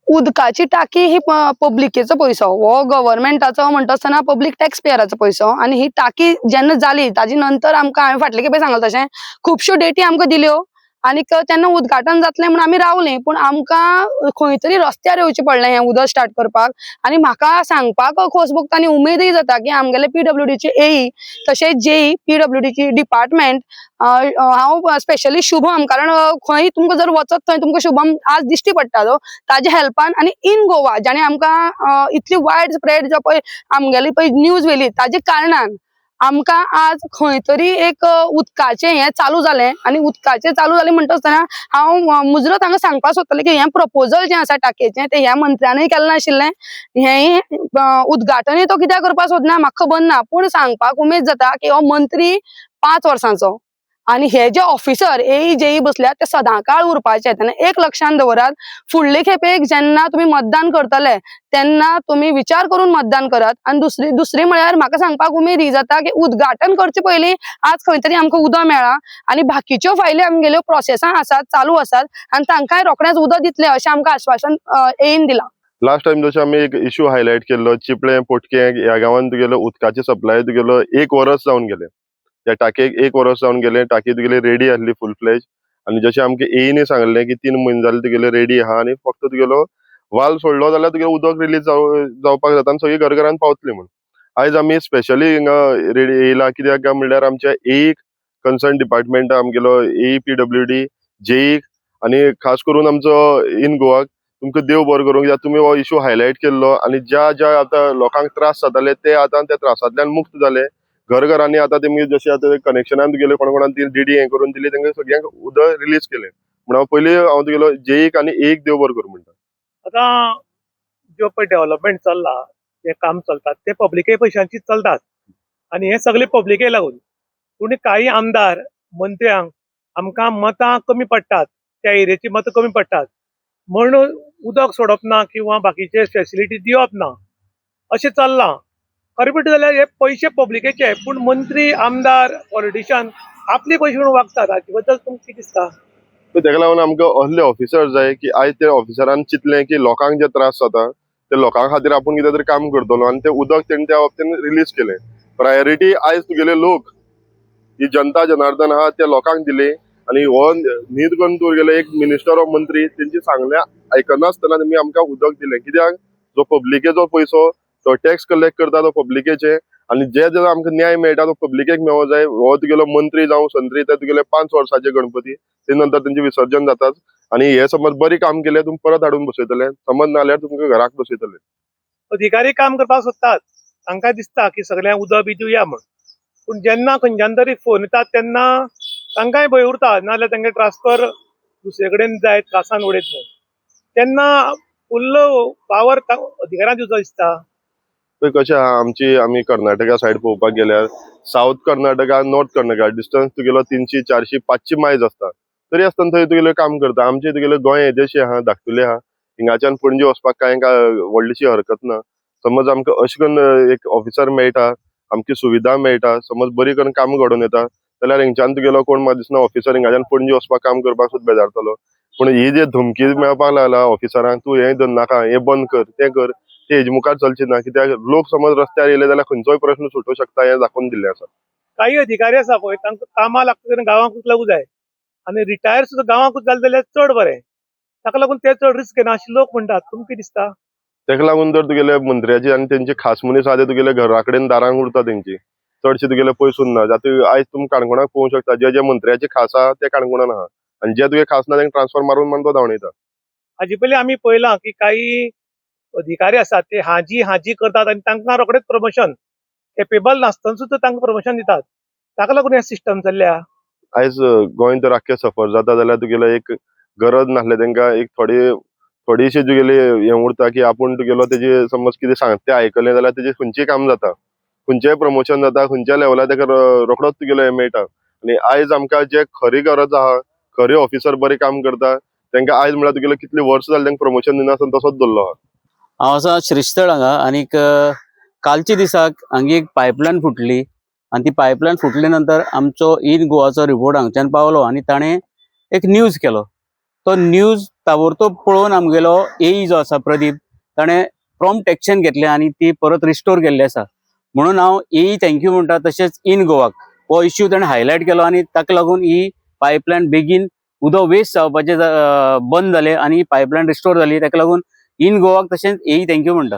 उदकाची टाकी ही पब्लिकेचो पैसो, हो गव्हर्नमेंटाचो म्हणटा आसतना पब्लिक टॅक्स पेयराचो पैसो, आणि ही टाकी जेन्ना जाली ताजी नंतर आमकां हांवें फाटले खेपे सांगलें तशें खुबश्यो डेटी आमकां दिल्यो, आनीक तेन्ना उद्घाटन जातलें म्हूण आमी रावलीं, पूण आमकां खंय तरी रस्त्यार येवचें पडलें हें उदक स्टार्ट करपाक. आनी म्हाका सांगपाक खोस भोगता आनी उमेदय जाता की आमगेले PWDचे AE तशेंच JE PWDची डिपार्टमेंट, हांव स्पेशली शुभम, कारण खंय तुमकां जर वचत थंय तुमकां शुभम आज दिश्टी पडटालो ताज्या हेल्पान, आनी इन गोवा जाणें आमकां इतली वायड स्प्रेड जो पळय आमगेली पळय न्यूज व्हेली ताजे कारणान आमकां आज खंय तरी एक उदकाचें हें चालू जालें. आनी उदकाचें चालू जालें म्हणटा आसतना हांव मुजरत हांगा सांगपाक सोदतालें की हें प्रपोजल जें आसा टाकयेचें तें ह्या मंत्र्यानय केलें नाशिल्लें. हेंय उद्घाटनूय तो कित्याक करपाक सोदना म्हाका खबर ना, पूण सांगपाक उमेद जाता की हो मंत्री 5 वर्सांचो, आनी हे जे ऑफिसर AE JE बसल्यात ते सदांकाळ उरपाचे. तेन्ना एक लक्षान दवरात, फुडले खेपेक जेन्ना तुमी मतदान करतले तेन्ना तुमी विचार करून मतदान करात. आनी दुसरी म्हळ्यार म्हाका सांगपाक उमेद ही जाता की उद्घाटन करचे पयलीं आज खंय तरी आमकां उदक मेळ्ळां, आनी बाकीच्यो फायली आमगेल्यो प्रोसेसान आसात, चालू आसात, आनी तांकांय रोखडेंच उदक दितलें अशें आमकां आश्वासन AEन दिलां. लास्ट टाइम जशें आमी एक इश्यू हायलायट केल्लो, चिपळे पोटके ह्या गांवांत तुगेलो उदकाची सप्लाय तुगेलो 1 वरस जावन गेलें. त्या टाकयेक 1 वरस जावन गेलें, टाकी तुगेली रेडी आसली फूल फ्लेज, आनी जशें आमकां AEन सांगलें की 3 म्हयने जाले तुगेले रेडी आहा, आनी फक्त तुगेलो वाल सोडलो जाल्यार तुगेलें उदक रिलीज जावपाक जाता आनी सगळीं घरघरान पावतली म्हूण. आयज आमी स्पेशली हिंगा रेडी येयला कित्याक काय म्हणल्यार आमच्या AE कन्सर्न डिपार्टमेंट आमगेलो AE PWD JE आनी खास करून आमचो इन गोवाक तुमकां देव बरो करूं, कित्याक तुमी हो इश्यू हायलायट केल्लो, आनी ज्या आतां लोकांक त्रास जाताले ते आतां त्या त्रासांतल्यान मुक्त जाले. घरघरांनी आतां तेमी जशें आतां कनेक्शनान तुगेले कोणाक ती DD हें करून दिली, तेंका सगळ्यांक उदक रिलीज केलें. म्हण हांव पयलीं तुगेलो JE आनी AEक देव बरो करूं म्हणटा. आतां जो पळय डेव्हलपमेंट चल्ला, जे काम चलतात ते पब्लिके पयशांचीच चलतात, आनी हे सगळे पब्लिके लागून. पूण काही आमदार मंत्र्यांक आमकां मतां कमी पडटात, त्या एरियेची मतां कमी पडटात म्हणून उदक सोडप ना किंवा बाकीचे फॅसिलिटी दिवप ना अशें चल्लां. खरें पळयत जाल्यार हे पयशे पब्लिकेचे, पूण मंत्री आमदार पॉलिटिशियन आपले पयशे म्हणून वागतात. हाचे बद्दल तुमकां कितें दिसता? तेका लागून आमकां असले ऑफिसर जाय की आयज त्या ऑफिसरान चिंतलें की लोकांक जे त्रास जाता ते लोकां खातीर आपूण कितें तरी काम करतलो, आनी ते उदक तेणी त्या बाबतीन रिलीज केलें. प्रायोरिटी आयज तुगेले लोक, ही जनता जनार्दन आहा त्या लोकांक दिली, आनी हो न्हीद करून तुगेले एक मिनिस्टर ऑफ मंत्री तेंची सांगल्या आयकनासतना तेमी आमकां उदक दिलें. कित्याक जो पब्लिकेचो पैसो तो टॅक्स कलेक्ट करता तो पब्लिकेचे, आनी जे आमकां न्याय मेळटा तो पब्लिकेक मेळो जाय. हो तुगेलो मंत्री जावं संत्री ते तुगेले 5 वर्साचे गणपती, ते नंतर तेंचे विसर्जन जातात. आनी हे समज बरी काम केलें तुमी परत हाडून बसयतले, समज नाल्यार तुमकां घराक बसयतले. अधिकारी काम करपाक सोदतात, तांकां दिसता की सगळ्यांक उदक बी दिवया म्हण, पूण जेन्ना खंयच्यान तरी फोन येतात तेन्ना तांकांय भंय उरता, नाजाल्यार तांकां ट्रान्सफर दुसरे कडेन जाय त्रासान उडयत म्हणून. तेन्ना फुल्ल पावर अधिकाऱ्यांक दिवचो दिसता. पळय कशें आहा, आमी कर्नाटका सायड पळोवपाक गेल्यार south Karnataka north Karnataka distance तुगेलो 300 400 500 मायल्स आसता. तरी आसतना थंय तुगेलें काम करता. आमचे तुगेले गोंय येदेशें आहा, धाकटुलें आहा, हिंगाच्यान पणजे वचपाक कांय व्हडलीशी हरकत ना. समज आमकां अशें करून एक ऑफिसर मेळटा, आमची सुविधा मेळटा, समज बरी करून काम घडोवन येता जाल्यार हिंगच्यान तुगेलो कोण म्हाका दिसना ऑफिसर हिंगाच्यान पणजे वचपाक काम करपाक सुद्दां बेजारतलो. पूण ही जी धमकी मेळपाक लागला ऑफिसरांक, तूं हें धरनाका, हें बंद कर, तें कर, ते हेजे मुखार चलचें ना. कित्याक लोक समज रस्त्यार येयले जाल्यार खंयचोय प्रश्न सुटूंक शकता हें दाखोवन दिल्लें आसा. काही अधिकारी आसा पळय तांकां कामां लागता तेन्ना गांवांकूच लागू जाय, आनी रिटायर सुद्दां गांवांकूच जालें जाल्यार चड बरें. ताका लागून ते चड रिस्क घेना अशें लोक म्हणटात. तुमकां कितें दिसता? तेका लागून जर तुगेले मंत्र्याचे आनी तेंचे खास मनीस आहा ते तुगेले घरा कडेन दारांक उरता तेंची, चडशे तुगेले पयस उरना. आतां आयज तुमी काणकोणाक पळोवंक शकता, जे मंत्र्याचे खास आहा ते काणकोणान आहा, आनी जे तुगे खास ना तांकां ट्रान्सफर मारून तो धांवणयता. हाजे पयलीं आमी पळयलां की काही अधिकारी आसात ते हाजी करतात आनी तांकां रोखडेंच प्रमोशन, केपेबल नासतना सुद्दां तांकां प्रमोशन दितात. ताका लागून हें सिस्टम चल्ल्या. आयज गोंय जर आख्खें सफर जाता जाल्यार तुगेलो एक गरज नासले तांकां एक थोडीशी तुगेली हें उरता की आपूण तुगेलो तेजे समज कितें सांगता तें आयकलें जाल्यार तेजें खंयचेंय काम जाता, खंयचेंय प्रमोशन जाता, खंयच्या लेवलार ताका रोखडोच तुगेलो हें मेळटा. आनी आयज आमकां जे खरी गरज आहा, खरे ऑफिसर बरें काम करता तांकां आयज म्हळ्यार तुगेलो कितले वर्स जाले तांकां प्रमोशन दिनासतना तसोच दवरलो आहा. हांव आसा श्रीस्थळ हांगा, आनीक कालच्या दिसाक हांगा एक पायपलायन फुटली, आनी ती पायपलायन फुटले नंतर आमचो इन गोवाचो रिपोर्ट हांगच्यान पावलो, आनी ताणें एक न्यूज केलो तो न्यूज ताबडतोब पळोवन आमगेलो एई जो आसा प्रदीप ताणें प्रॉम्प्ट एक्शन घेतले आणि ती परत रिस्टोर केल्ली आसा. म्हणून हांव एई थँक्यू म्हणटा. तशेंच इन गोवाक हो इश्यू ताणें हायलायट केलो आणि ताका लागून ही पायपलायन बेगीन उदक वेस्ट जावपाचे बंद जाले आणि पायपलायन रिस्टोर जाली. ताका लागून इन गोवाक तशेंच एई थँक्यू म्हणटा.